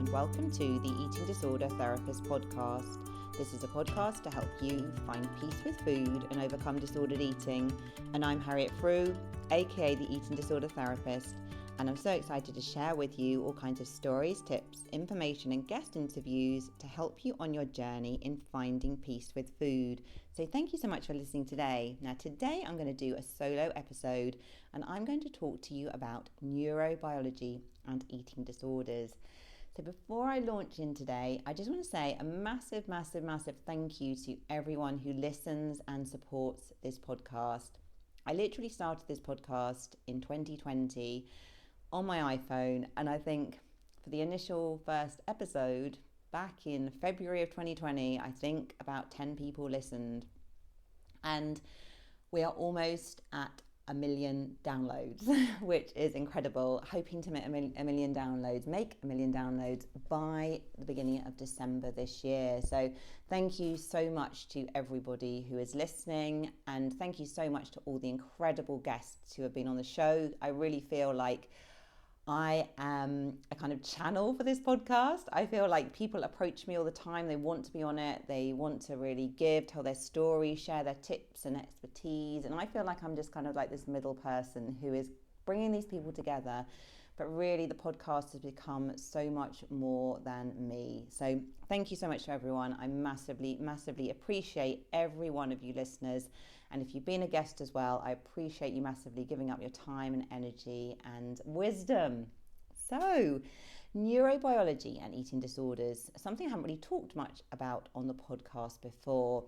and welcome to the Eating Disorder Therapist podcast. This is a podcast to help you find peace with food and overcome disordered eating. And I'm Harriet Frew, aka the Eating Disorder Therapist, and I'm so excited to share with you all kinds of stories, tips, information and guest interviews to help you on your journey in finding peace with food. So thank you so much for listening today. Now today I'm going to do a solo episode and I'm going to talk to you about neurobiology and eating disorders. So before I launch in today, I just want to say a massive thank you to everyone who listens and supports this podcast. I literally started this podcast in 2020 on my iPhone, and I think for the initial first episode back in February of 2020, I think about 10 people listened, and we are almost at 1 million downloads, which is incredible. Hoping to make a million downloads by the beginning of December this year. So thank you so much to everybody who is listening, and thank you so much to all the incredible guests who have been on the show. I really feel like I am a kind of channel for this podcast. I feel like people approach me all the time. They want to be on it. They want to really tell their story, share their tips and expertise. And I feel like I'm just kind of like this middle person who is bringing these people together. But really the podcast has become so much more than me. So thank you so much to everyone. I massively appreciate every one of you listeners. And if you've been a guest as well, I appreciate you massively giving up your time and energy and wisdom. So, neurobiology and eating disorders, something I haven't really talked much about on the podcast before.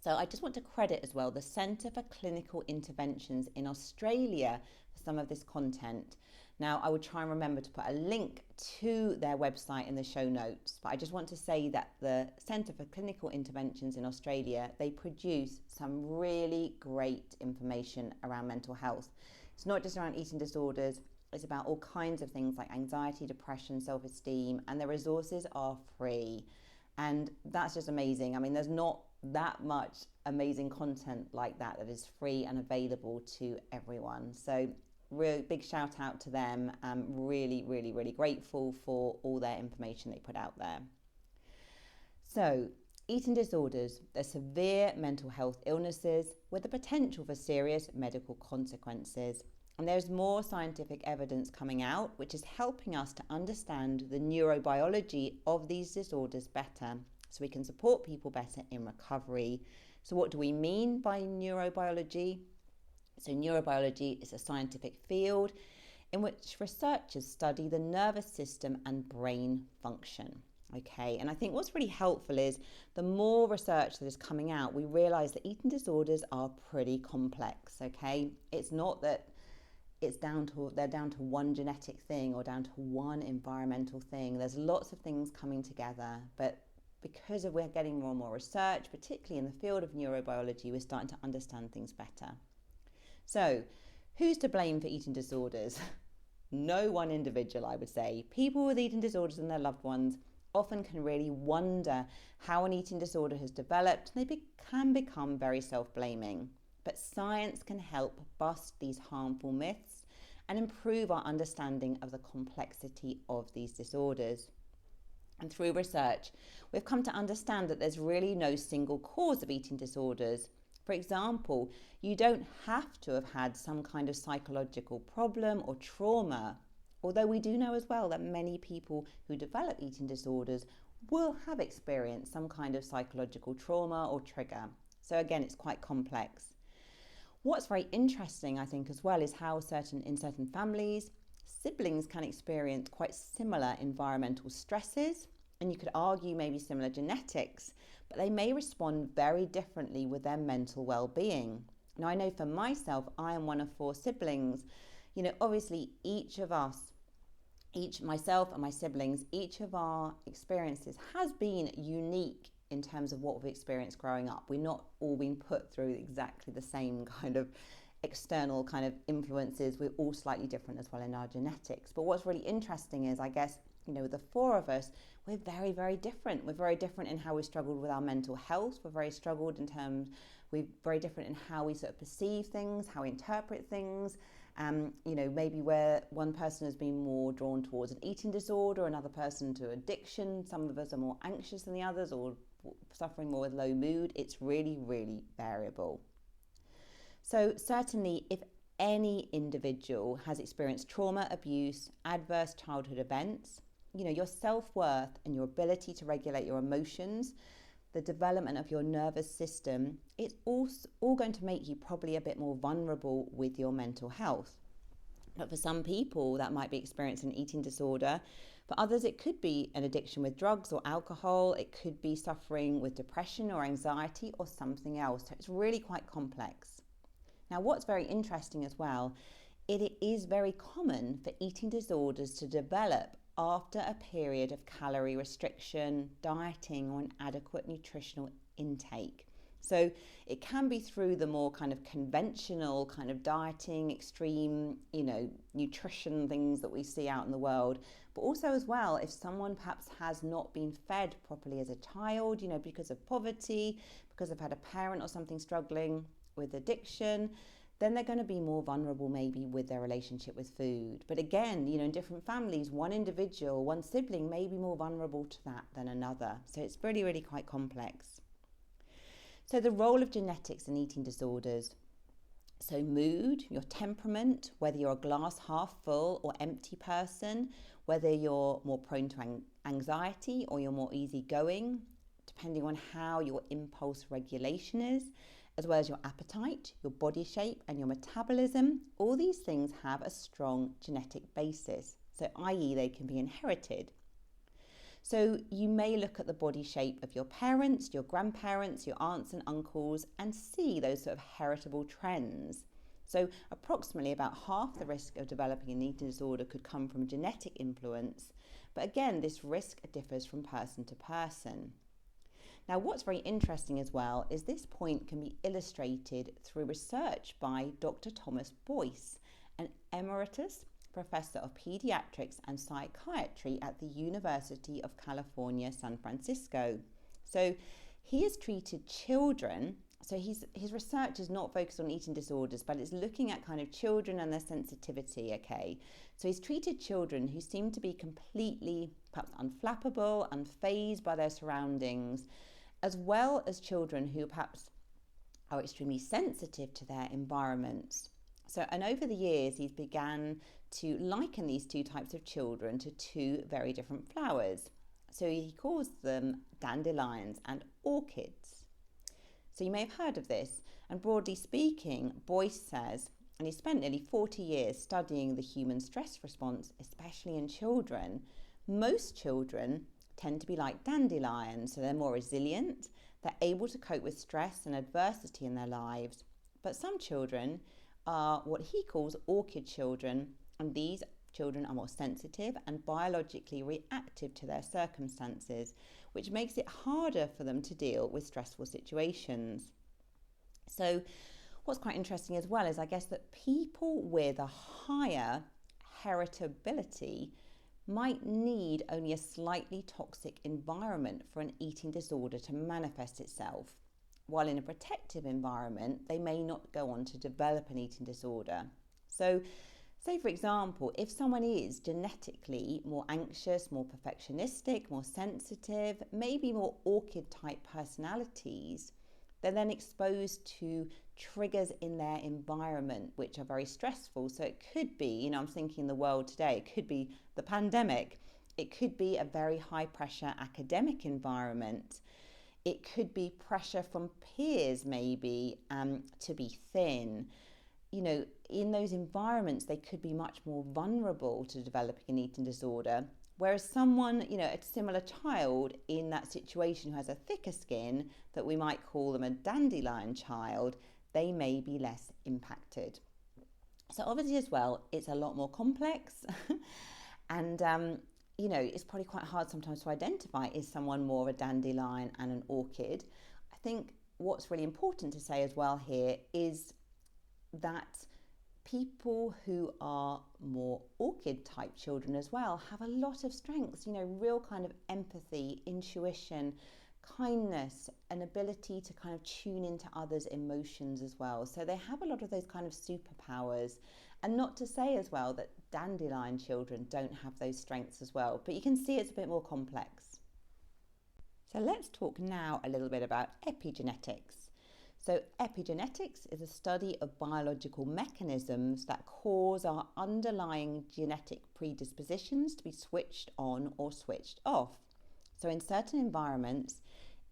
So I just want to credit as well the Centre for Clinical Interventions in Australia for some of this content. Now, I would try and remember to put a link to their website in the show notes, but I just want to say that the Centre for Clinical Interventions in Australia, they produce some really great information around mental health. It's not just around eating disorders, it's about all kinds of things like anxiety, depression, self-esteem, and the resources are free. And that's just amazing. I mean, there's not that much amazing content like that is free and available to everyone. So real big shout out to them. I'm really grateful for all their information they put out there. So eating disorders, they're severe mental health illnesses with the potential for serious medical consequences. And there's more scientific evidence coming out, which is helping us to understand the neurobiology of these disorders better, so we can support people better in recovery. So what do we mean by neurobiology? So neurobiology is a scientific field in which researchers study the nervous system and brain function. Okay, and I think what's really helpful is the more research that is coming out, we realize that eating disorders are pretty complex. Okay, it's not that they're down to one genetic thing or down to one environmental thing. There's lots of things coming together, but because we're getting more and more research, particularly in the field of neurobiology, we're starting to understand things better. So, who's to blame for eating disorders? No one individual, I would say. People with eating disorders and their loved ones often can really wonder how an eating disorder has developed, and they can become very self-blaming. But science can help bust these harmful myths and improve our understanding of the complexity of these disorders. And through research, we've come to understand that there's really no single cause of eating disorders. For example, you don't have to have had some kind of psychological problem or trauma, although we do know as well that many people who develop eating disorders will have experienced some kind of psychological trauma or trigger. So again, it's quite complex. What's very interesting, I think, as well, is how in certain families, siblings can experience quite similar environmental stresses, and you could argue maybe similar genetics, but they may respond very differently with their mental well-being. Now, I know for myself, I am one of 4 siblings. You know, obviously myself and my siblings, each of our experiences has been unique in terms of what we've experienced growing up. We're not all being put through exactly the same kind of external kind of influences. We're all slightly different as well in our genetics. But what's really interesting is, I guess, you know, the 4 of us, we're very different. We're very different in how we struggled with our mental health. We're very different in how we sort of perceive things, how we interpret things. Maybe where one person has been more drawn towards an eating disorder, another person to addiction. Some of us are more anxious than the others or suffering more with low mood. It's really, really variable. So certainly, if any individual has experienced trauma, abuse, adverse childhood events, your self-worth and your ability to regulate your emotions, the development of your nervous system, it's all going to make you probably a bit more vulnerable with your mental health. But for some people, that might be experiencing an eating disorder. For others, it could be an addiction with drugs or alcohol. It could be suffering with depression or anxiety or something else. So it's really quite complex. Now, what's very interesting as well, it is very common for eating disorders to develop after a period of calorie restriction, dieting, or an adequate nutritional intake. So it can be through the more kind of conventional kind of dieting, extreme, nutrition things that we see out in the world. But also as well, if someone perhaps has not been fed properly as a child, because of poverty, because they've had a parent or something struggling with addiction, then they're going to be more vulnerable maybe with their relationship with food. But again, in different families, one individual, one sibling may be more vulnerable to that than another. So it's really, really quite complex. So the role of genetics in eating disorders. So mood, your temperament, whether you're a glass half full or empty person, whether you're more prone to anxiety or you're more easygoing, depending on how your impulse regulation is, as well as your appetite, your body shape and your metabolism. All these things have a strong genetic basis, so i.e. they can be inherited. So you may look at the body shape of your parents, your grandparents, your aunts and uncles and see those sort of heritable trends. So approximately about half the risk of developing an eating disorder could come from genetic influence. But again, this risk differs from person to person. Now, what's very interesting as well is this point can be illustrated through research by Dr. Thomas Boyce, an emeritus professor of pediatrics and psychiatry at the University of California, San Francisco. So he has treated children. So his research is not focused on eating disorders, but it's looking at kind of children and their sensitivity, okay? So he's treated children who seem to be completely perhaps unflappable, unfazed by their surroundings, as well as children who perhaps are extremely sensitive to their environments. And over the years, he's began to liken these two types of children to two very different flowers. So he calls them dandelions and orchids. So you may have heard of this. And broadly speaking, Boyce says, and he spent nearly 40 years studying the human stress response, especially in children. Most children tend to be like dandelions, so they're more resilient, they're able to cope with stress and adversity in their lives. But some children are what he calls orchid children, and these children are more sensitive and biologically reactive to their circumstances, which makes it harder for them to deal with stressful situations. So what's quite interesting as well is I guess that people with a higher heritability might need only a slightly toxic environment for an eating disorder to manifest itself, while in a protective environment, they may not go on to develop an eating disorder. So, say for example, if someone is genetically more anxious, more perfectionistic, more sensitive, maybe more orchid type personalities, they're then exposed to triggers in their environment which are very stressful. So it could be, I'm thinking the world today, it could be the pandemic, it could be a very high pressure academic environment, it could be pressure from peers maybe to be thin. In those environments they could be much more vulnerable to developing an eating disorder. Whereas someone, a similar child in that situation who has a thicker skin, that we might call them a dandelion child, they may be less impacted. So obviously as well, it's a lot more complex and, it's probably quite hard sometimes to identify, is someone more of a dandelion and an orchid? I think what's really important to say as well here is that people who are more orchid type children as well have a lot of strengths, real kind of empathy, intuition, kindness, an ability to kind of tune into others' emotions as well. So they have a lot of those kind of superpowers And not to say as well that dandelion children don't have those strengths as well, but you can see it's a bit more complex. So let's talk now a little bit about epigenetics. So epigenetics is a study of biological mechanisms that cause our underlying genetic predispositions to be switched on or switched off. So in certain environments,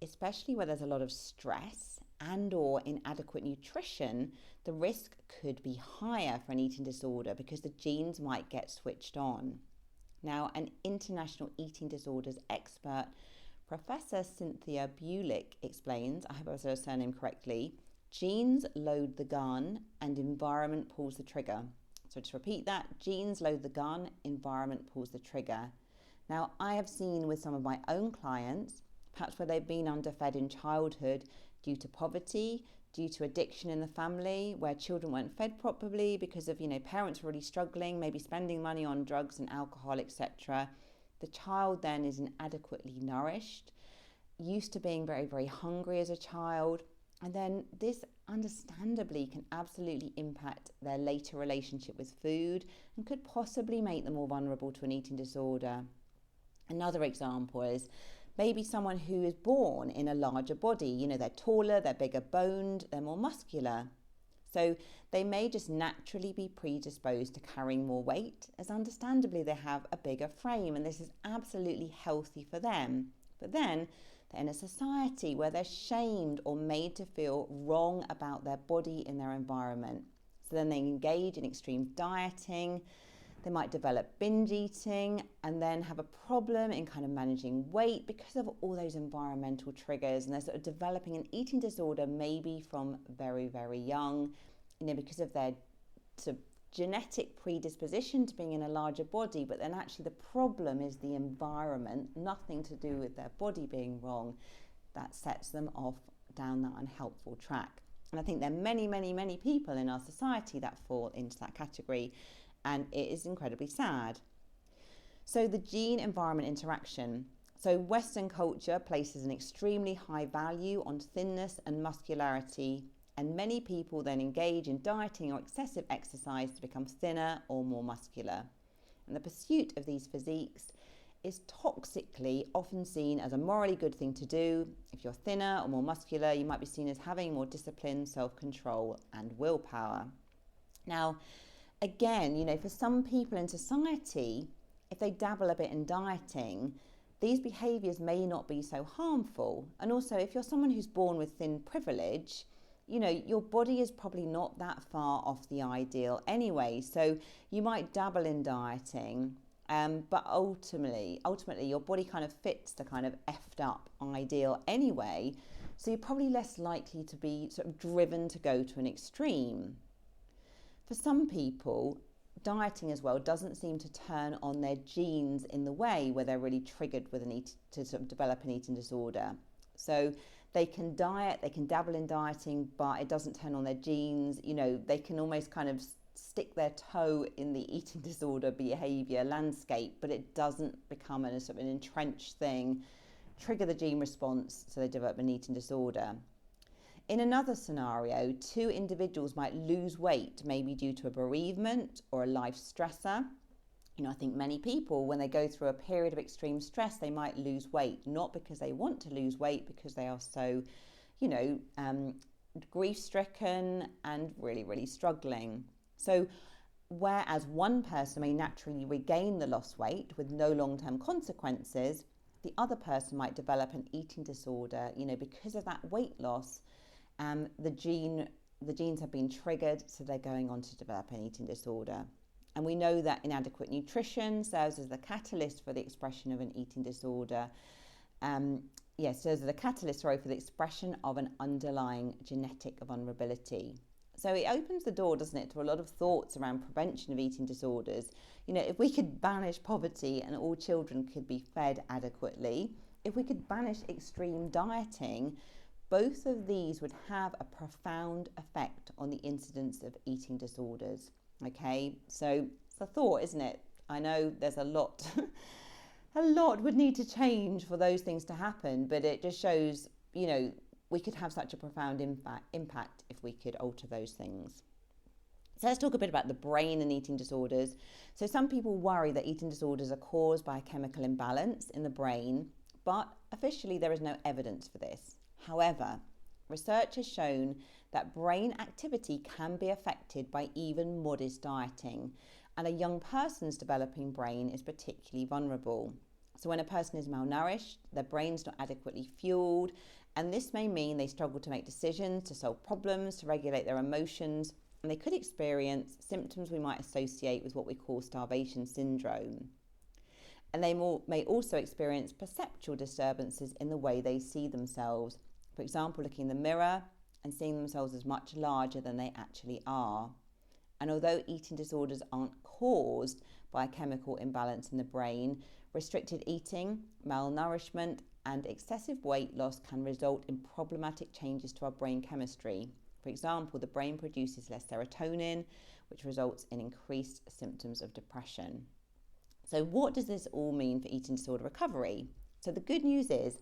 especially where there's a lot of stress and or inadequate nutrition, the risk could be higher for an eating disorder because the genes might get switched on. Now, an international eating disorders expert, Professor Cynthia Bulick, explains, I hope I said her surname correctly, genes load the gun and environment pulls the trigger. So to repeat that, genes load the gun, environment pulls the trigger. Now, I have seen with some of my own clients, perhaps where they've been underfed in childhood due to poverty, due to addiction in the family, where children weren't fed properly because of, parents were really struggling, maybe spending money on drugs and alcohol, etc. The child then is inadequately nourished, used to being very, very hungry as a child. And then this understandably can absolutely impact their later relationship with food and could possibly make them more vulnerable to an eating disorder. Another example is maybe someone who is born in a larger body. They're taller, they're bigger boned, they're more muscular. So they may just naturally be predisposed to carrying more weight, as understandably they have a bigger frame, and this is absolutely healthy for them. But then they're in a society where they're shamed or made to feel wrong about their body in their environment. So then they engage in extreme dieting, they might develop binge eating, and then have a problem in kind of managing weight because of all those environmental triggers. And they're sort of developing an eating disorder maybe from very, very young, because of their sort of genetic predisposition to being in a larger body. But then actually the problem is the environment, nothing to do with their body being wrong, that sets them off down that unhelpful track. And I think there are many, many, many people in our society that fall into that category. And it is incredibly sad. So the gene-environment interaction. So Western culture places an extremely high value on thinness and muscularity, and many people then engage in dieting or excessive exercise to become thinner or more muscular. And the pursuit of these physiques is toxically often seen as a morally good thing to do. If you're thinner or more muscular, you might be seen as having more discipline, self-control, and willpower. Now, again, for some people in society, if they dabble a bit in dieting, these behaviours may not be so harmful. And also, if you're someone who's born with thin privilege, your body is probably not that far off the ideal anyway. So you might dabble in dieting, but ultimately, your body kind of fits the kind of effed up ideal anyway. So you're probably less likely to be sort of driven to go to an extreme. For some people, dieting as well doesn't seem to turn on their genes in the way where they're really triggered with to sort of develop an eating disorder. So they can diet, they can dabble in dieting, but it doesn't turn on their genes. They can almost kind of stick their toe in the eating disorder behavior landscape, but it doesn't become a sort of an entrenched thing, trigger the gene response, so they develop an eating disorder. In another scenario, two individuals might lose weight, maybe due to a bereavement or a life stressor. I think many people, when they go through a period of extreme stress, they might lose weight, not because they want to lose weight, because they are so, grief-stricken and really, really struggling. So whereas one person may naturally regain the lost weight with no long-term consequences, the other person might develop an eating disorder, because of that weight loss. The genes have been triggered, so they're going on to develop an eating disorder. And we know that inadequate nutrition serves as the catalyst for the expression of an eating disorder. Serves as the catalyst, for the expression of an underlying genetic vulnerability. So it opens the door, doesn't it, to a lot of thoughts around prevention of eating disorders. If we could banish poverty and all children could be fed adequately, if we could banish extreme dieting, both of these would have a profound effect on the incidence of eating disorders. Okay, so it's a thought, isn't it? I know there's a lot would need to change for those things to happen, but it just shows, we could have such a profound impact if we could alter those things. So let's talk a bit about the brain and eating disorders. So some people worry that eating disorders are caused by a chemical imbalance in the brain, but officially there is no evidence for this. However, research has shown that brain activity can be affected by even modest dieting, and a young person's developing brain is particularly vulnerable. So when a person is malnourished, their brain's not adequately fueled, and this may mean they struggle to make decisions, to solve problems, to regulate their emotions, and they could experience symptoms we might associate with what we call starvation syndrome. And they may also experience perceptual disturbances in the way they see themselves. For example, looking in the mirror and seeing themselves as much larger than they actually are. And although eating disorders aren't caused by a chemical imbalance in the brain, restricted eating, malnourishment, and excessive weight loss can result in problematic changes to our brain chemistry. For example, the brain produces less serotonin, which results in increased symptoms of depression. So what does this all mean for eating disorder recovery? So the good news is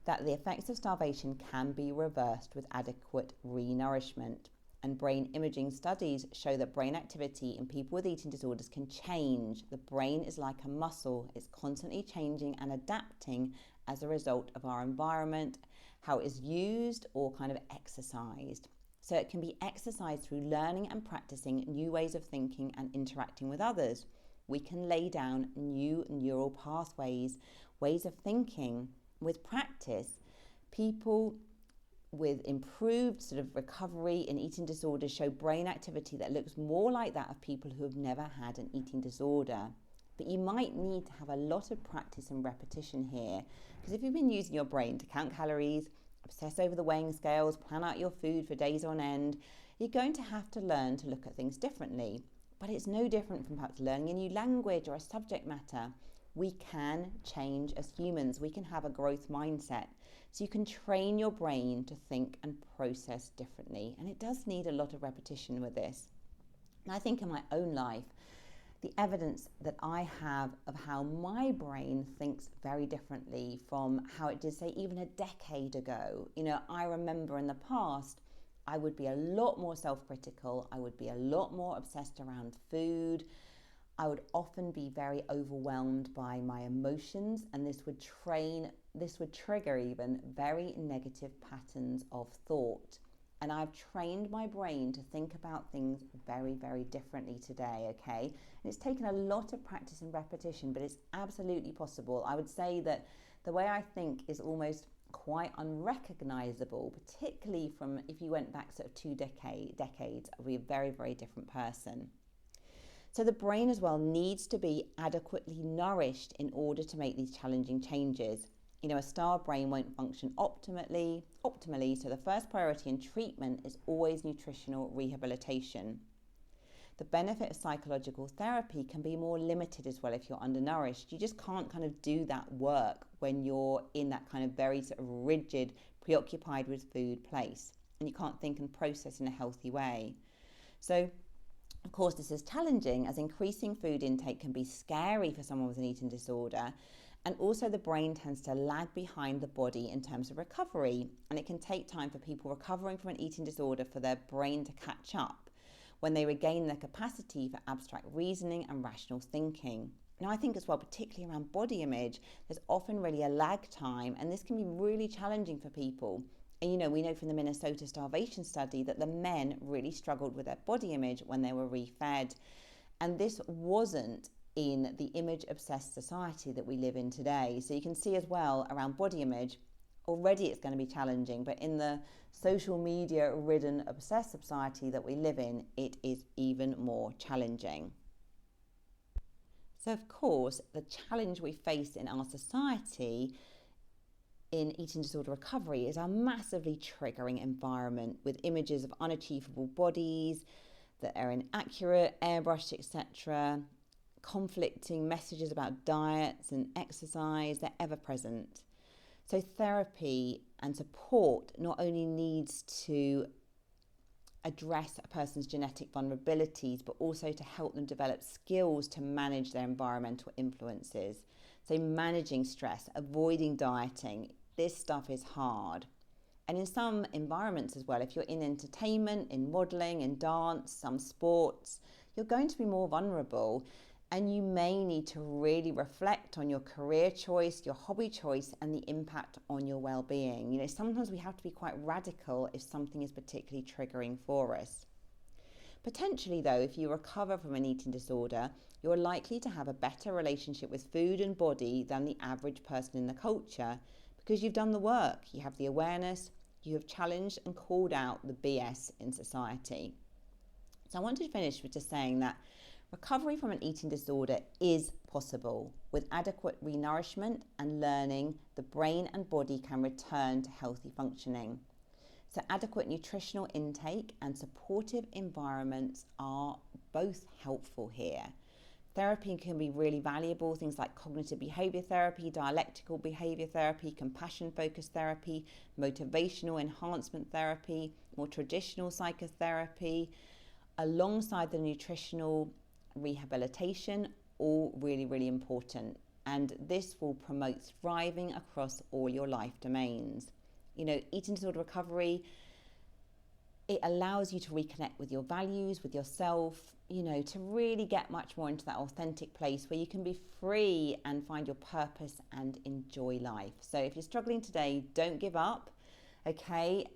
that the effects of starvation can be reversed with adequate re-nourishment. And brain imaging studies show that brain activity in people with eating disorders can change. The brain is like a muscle. It's constantly changing and adapting as a result of our environment, how it is used or kind of exercised. So it can be exercised through learning and practicing new ways of thinking and interacting with others. We can lay down new neural pathways, ways of thinking. With practice, people with improved sort of recovery in eating disorders show brain activity that looks more like that of people who have never had an eating disorder. But you might need to have a lot of practice and repetition here, because if you've been using your brain to count calories, obsess over the weighing scales, plan out your food for days on end, you're going to have to learn to look at things differently. But it's no different from perhaps learning a new language or a subject matter. We can change as humans. We can have a growth mindset. So you can train your brain to think and process differently. And it does need a lot of repetition with this. And I think in my own life, the evidence that I have of how my brain thinks very differently from how it did, say, even a decade ago. I remember in the past, I would be a lot more self-critical. I would be a lot more obsessed around food. I would often be very overwhelmed by my emotions, and this would trigger even very negative patterns of thought. And I've trained my brain to think about things very, very differently today, okay? And it's taken a lot of practice and repetition, but it's absolutely possible. I would say that the way I think is almost quite unrecognizable, particularly from if you went back sort of 2 decades, I'd be a very, very different person. So the brain as well needs to be adequately nourished in order to make these challenging changes. A starved brain won't function optimally, so the first priority in treatment is always nutritional rehabilitation. The benefit of psychological therapy can be more limited as well if you're undernourished. You just can't kind of do that work when you're in that kind of very sort of rigid, preoccupied with food place, and you can't think and process in a healthy way. So of course, this is challenging, as increasing food intake can be scary for someone with an eating disorder. And also the brain tends to lag behind the body in terms of recovery. And it can take time for people recovering from an eating disorder for their brain to catch up when they regain their capacity for abstract reasoning and rational thinking. Now, I think as well, particularly around body image, there's often really a lag time, and this can be really challenging for people. And we know from the Minnesota starvation study that the men really struggled with their body image when they were refed. And this wasn't in the image-obsessed society that we live in today. So you can see as well around body image, already it's going to be challenging, but in the social media-ridden, obsessed society that we live in, it is even more challenging. So of course, the challenge we face in our society in eating disorder recovery is our massively triggering environment with images of unachievable bodies that are inaccurate, airbrushed, etc., conflicting messages about diets and exercise, they're ever present. So therapy and support not only needs to address a person's genetic vulnerabilities, but also to help them develop skills to manage their environmental influences. So managing stress, avoiding dieting, this stuff is hard. And in some environments as well, if you're in entertainment, in modelling, in dance, some sports, you're going to be more vulnerable. And you may need to really reflect on your career choice, your hobby choice, and the impact on your well-being. Sometimes we have to be quite radical if something is particularly triggering for us. Potentially, though, if you recover from an eating disorder, you're likely to have a better relationship with food and body than the average person in the culture because you've done the work, you have the awareness, you have challenged and called out the BS in society. So I want to finish with just saying that recovery from an eating disorder is possible. With adequate renourishment and learning, the brain and body can return to healthy functioning. So adequate nutritional intake and supportive environments are both helpful here. Therapy can be really valuable, things like cognitive behaviour therapy, dialectical behaviour therapy, compassion-focused therapy, motivational enhancement therapy, more traditional psychotherapy, alongside the nutritional rehabilitation, all really, really important. And this will promote thriving across all your life domains. Eating disorder recovery, it allows you to reconnect with your values, with yourself, to really get much more into that authentic place where you can be free and find your purpose and enjoy life. So if you're struggling today, don't give up. Okay,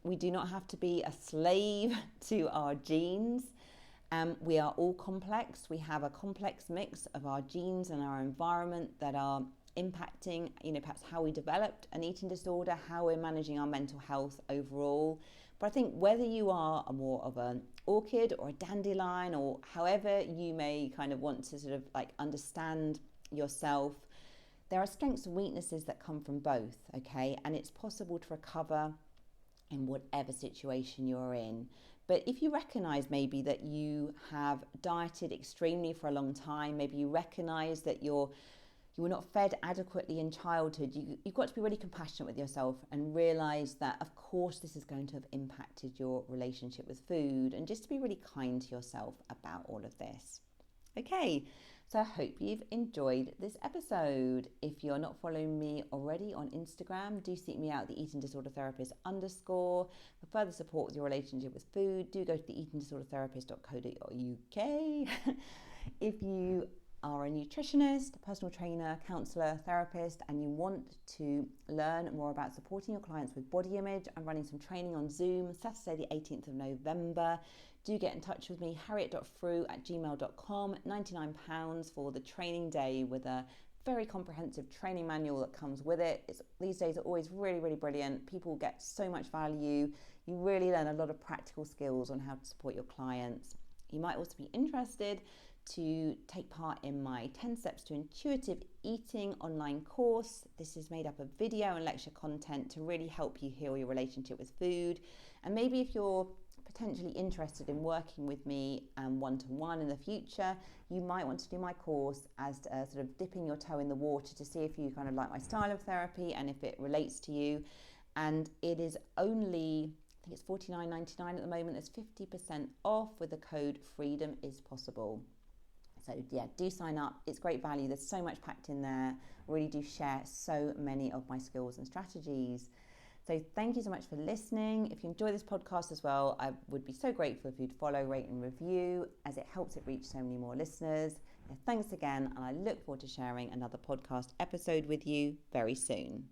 we do not have to be a slave to our genes. We are all complex. We have a complex mix of our genes and our environment that are impacting, perhaps how we developed an eating disorder, how we're managing our mental health overall. But I think whether you are more of an orchid or a dandelion, or however you may kind of want to sort of like understand yourself, there are strengths and weaknesses that come from both, okay? And it's possible to recover in whatever situation you're in. But if you recognize maybe that you have dieted extremely for a long time, maybe you recognize that you were not fed adequately in childhood, you've got to be really compassionate with yourself and realize that, of course, this is going to have impacted your relationship with food, and just to be really kind to yourself about all of this. Okay, so I hope you've enjoyed this episode. If you're not following me already on Instagram, do seek me out, the Eating Disorder Therapist _ For further support with your relationship with food, do go to the eatingdisordertherapist.co.uk. If you are a nutritionist, a personal trainer, counsellor, therapist, and you want to learn more about supporting your clients with body image, I'm running some training on Zoom Saturday the 18th of November. Do get in touch with me, harriet.frew@gmail.com, £99 for the training day with a very comprehensive training manual that comes with it. These days are always really, really brilliant. People get so much value. You really learn a lot of practical skills on how to support your clients. You might also be interested to take part in my 10 Steps to Intuitive Eating online course. This is made up of video and lecture content to really help you heal your relationship with food. And maybe if you're potentially interested in working with me one-to-one in the future, you might want to do my course as sort of dipping your toe in the water to see if you kind of like my style of therapy and if it relates to you. And it is only, I think it's $49.99 at the moment. There's 50% off with the code Freedom is Possible. So yeah, do sign up. It's great value. There's so much packed in there. I really do share so many of my skills and strategies. So thank you so much for listening. If you enjoy this podcast as well, I would be so grateful if you'd follow, rate and review, as it helps it reach so many more listeners. Thanks again, and I look forward to sharing another podcast episode with you very soon.